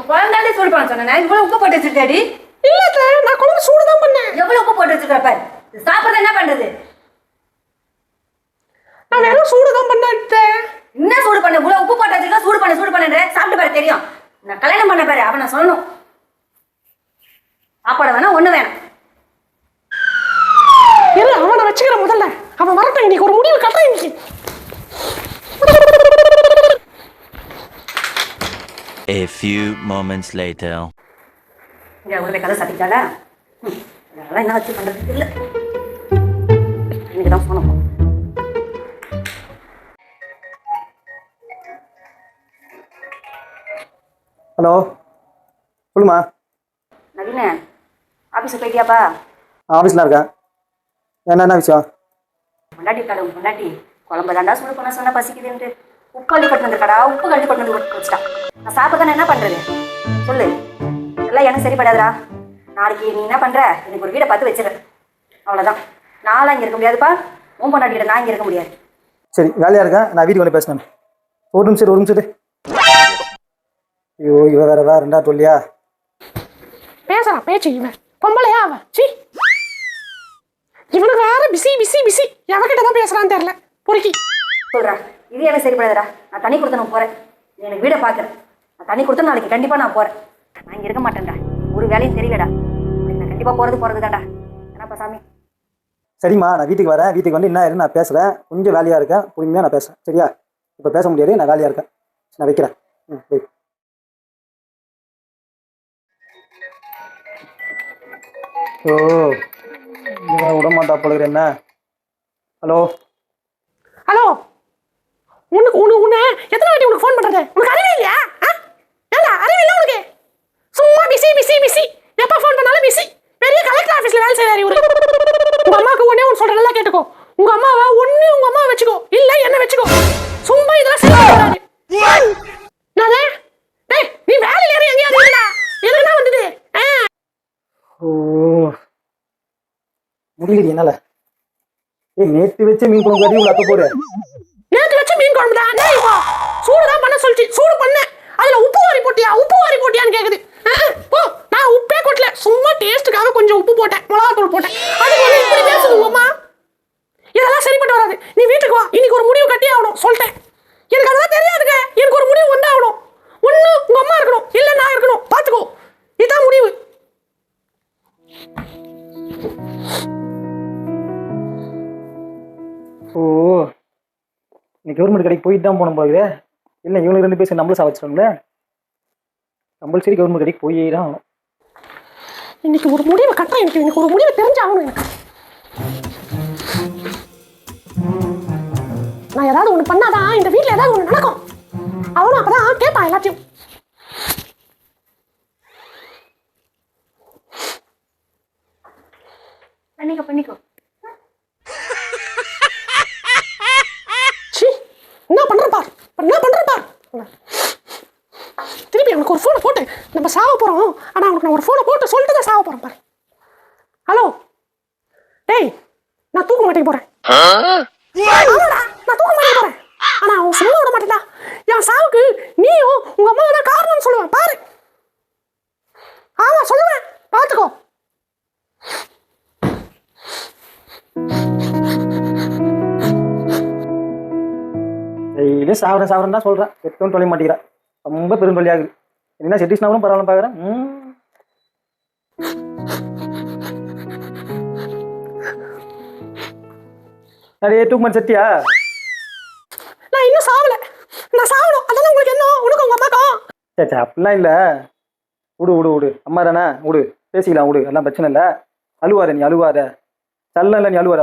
குழந்தாண்டி சூடு பண்ண சொன்னேன். இவ்வளவு உப்பு போட்டு வச்சிருக்காடி? இல்ல நான் குழம்பு சூடு தான் பண்ணேன். எவ்வளவு உப்பு போட்டு வச்சிருக்க பாரு. சாப்பிடுறது என்ன பண்றது? நான் வெறும் சூடு தான் பண்ணேன். என்ன சூடு பண்ண? இவ்வளவு உப்பு போட்டு வச்சிருக்க. சூடு பண்ணுன்ற சாப்பிட்டு பாரு தெரியும். நான் கல்யாணம் பண்ண பாரு அவன் நான் சொல்லணும். சாப்பாடு வேணா ஒண்ணு வேணும். இல்ல அவனை வச்சுக்கிற முதல்ல. அவன் வரட்டும், இன்னைக்கு ஒரு முடிவு கட்டுறேன் இன்னைக்கு. A few moments later. இங்க உடனே கதை சாத்திட்டாளா? அதெல்லாம் என்ன வச்சு பண்றதுக்கு இல்ல. இன்னைக்கு தான் போனோம். ஹலோ, சொல்லுமா. நவீன, ஆஃபீஸுக்கு போயிட்டியாப்பா? ஆஃபீஸில் இருக்கேன். என்ன விஷயம்? பொண்டாட்டி குழம்பு தாண்டா சூடு பண்ண சொன்னா பசிக்குதுன்ட்டு உப்பு கழுவி கொண்டு வந்துருக்கடா. உப்பு கழுவி கொண்டு வந்து வச்சுட்டா. நான் சாப்பிட என்ன பண்றது சொல்லு. எல்லாம் எனக்கு சரிப்படாதுடா. நாளைக்கு நீ என்ன பண்ற? எனக்கு ஒரு வீடை பார்த்து வச்சிரு. அவ்வளோதான். நான்லாம் இங்கே இருக்க முடியாதுப்பா. உன் பொண்டாட்டியோட நான் இங்கே இருக்க முடியாது. சரி, வேலையாக இருக்கேன். நான் வீட்டுக்கு வந்து பேசினேன். ஒரு நிமிஷம். ஐயோ, இவ வேற ரெண்டா சொல்லியா பேசுறான் பேச்சு. இவன் பொம்பளையா அவன்? சி, இவனுக்கு வேற பிசி எவகிட்ட தான் பேசுறான்னு தெரியல. பொறுக்கி சொல்றா. இது எனக்கு சரிப்படாதுடா. நான் தண்ணி கொடுத்து நான் போறேன். நீ எனக்கு வீடை பார்க்குறேன். நான் தண்ணி கொடுத்து நாளைக்கு கண்டிப்பா நான் போறேன். நான் இங்கே இருக்க மாட்டேன்டா. ஒரு வேலையும் தெரியலடா. நான் கண்டிப்பா போறது தான்டா. என்னப்பா சாமி? சரிம்மா, நான் வீட்டுக்கு வரேன். வீட்டுக்கு வந்து என்ன நான் பேசுகிறேன். கொஞ்சம் வேலையாக இருக்கேன். பொறுமையாக நான் பேசுகிறேன். சரியா? இப்போ பேச முடியாது, நான் வேலையாக இருக்கேன். நான் வைக்கிறேன். போய். ஓ, விட மாட்டா போல என்ன? ஹலோ உன்னை எத்தனை வாட்டி உனக்கு ஃபோன் பண்றது? உனக்கு அறிவே இல்லையா? ஏல அறிவே இல்லை உனக்கு? சும்மா பிசி எப்ப ஃபோன் பண்ணாலும் பிசி. பெரிய கலெக்டர் ஆபீஸ்ல வேலை செய்யறாரு இவரு. உங்க அம்மாக்கு ஒண்ணே ஒன்னு சொல்றேன், நல்லா கேட்டுக்கோ. உங்க அம்மாவை ஒண்ணு உங்க அம்மாவை வச்சுக்கோ, இல்ல என்ன வச்சுக்கோ. சும்மா இதெல்லாம் செய்யறாரு. நானே டேய், நீ வேலையில ஏறி எங்கயா இருக்கடா? எதுக்குடா வந்தது? ஓ, முடியல என்னால. நேற்று வச்ச மீன் குழம்பு கறி உள்ள போற. நேற்று வச்ச மீன் குழம்பு தான். டேய் வா, சூடு தான் பண்ண சொல்லிச்சு. சூடு பண்ண. அதுல உப்பு வாரி போட்டியான்னு கேக்குது. போ, நான் உப்பே கொட்டல. சும்மா டேஸ்ட்டுக்காக கொஞ்சம் உப்பு போட்டேன், மிளகாத்தூள் போட்டேன். அதுக்கு வந்து இப்படி பேசுது உங்க அம்மா. இதெல்லாம் சரிப்பட்டு வராது. நீ வீட்டுக்கு வா. இன்னைக்கு ஒரு முடிவு கட்டி ஆகணும் சொல்லிட்டேன். எனக்கு அதெல்லாம் தெரியாதுங்க. எனக்கு ஒரு முடிவு வந்தாகணும். ஒண்ணு உங்க அம்மா இருக்கணும், இல்ல நான் இருக்கணும். பாத்துக்கோ, இதான் முடிவு. ஓ, நீ கவர்மெண்ட் கடைக்கு போயிட்டு தான் போகணும் போகுது. இல்லை, இவங்களுக்கு 2 பேர் நம்மளும் சாவச்சிட்டோம்ல. கம்பல்சரி கவர்மெண்ட் கடைக்கு போயே தான் ஆகணும். இன்னைக்கு ஒரு முடிவை கட்டுறேன். எனக்கு ஒரு முடிவு தெரிஞ்சாகணும். எனக்கு நான் ஏதாவது ஒண்ணு பண்ணாதான் இந்த வீட்டுல ஏதாவது ஒண்ணு நடக்கும். அவனும் அப்பதான் கேட்பான் எல்லாத்தையும். பண்ணிக்கோ. என்ன பண்ற பார். திருப்பி அவனுக்கு ஒரு போனை போட்டு நம்ம சாவ போறோம். ஆனா அவனுக்கு நான் ஒரு போனை போட்டு சொல்லிட்டு தான் சாவ போறேன் பாரு. ஹலோ டேய், நான் தூக்க மாட்டேங்க போறேன். நான் தூக்க மாட்டேங்க போறேன். ஆனா அவன் சும்மா விட மாட்டேடா. என் சாவுக்கு நீயும் உங்க அம்மா தான் காரணம்னு சொல்லுவேன் பாரு. ஆமா சொல்லுவேன், பாத்துக்கோ. டெய்லியும் சாவரேன் தான் சொல்கிறேன். செத்தோன்னு தொலைய மாட்டேங்கிறேன். ரொம்ப பெருந்தொல்லியாகுது. என்ன செட்டிஸ்னாலும் பரவாயில்ல பார்க்குறேன். நிறைய டூக்மெண்ட் செட்டியா? நான் இன்னும் சாவல. நான் சாவணும். அதான் உங்களுக்கு என்ன? உனக்கு உங்க அம்மாக்கும்? சே அப்படிலாம் இல்லை. விடு. அம்மா தானே, விடு, பேசிக்கலாம், விடு. எல்லாம் பிரச்சனை இல்லை. அழுவாத நீ, அழுவாத. சல்லம் இல்லை, நீ அழுவாத.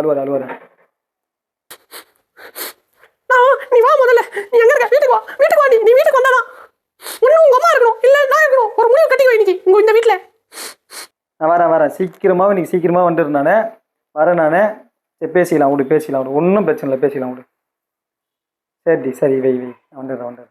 நீ வா முதல்ல. நீ எங்க இருக்க? வீட்டுக்கு வா. நீ வீட்டுக்கு வந்தாதான் ஒன்னும் உங்க அம்மா இருக்கணும், இல்ல நான் இருக்கணும். ஒரு முடிவு கட்டிக்கோ இன்னைக்கு உங்க இந்த வீட்டுல. நான் வரேன். இன்னைக்கு சீக்கிரமா வந்துடுறேன். நான் வரேன். சரி, பேசிக்கலாம், விடு. ஒன்றும் பிரச்சனை இல்லை, பேசிக்கலாம், விடு. சரி வை. வந்துடுறேன்.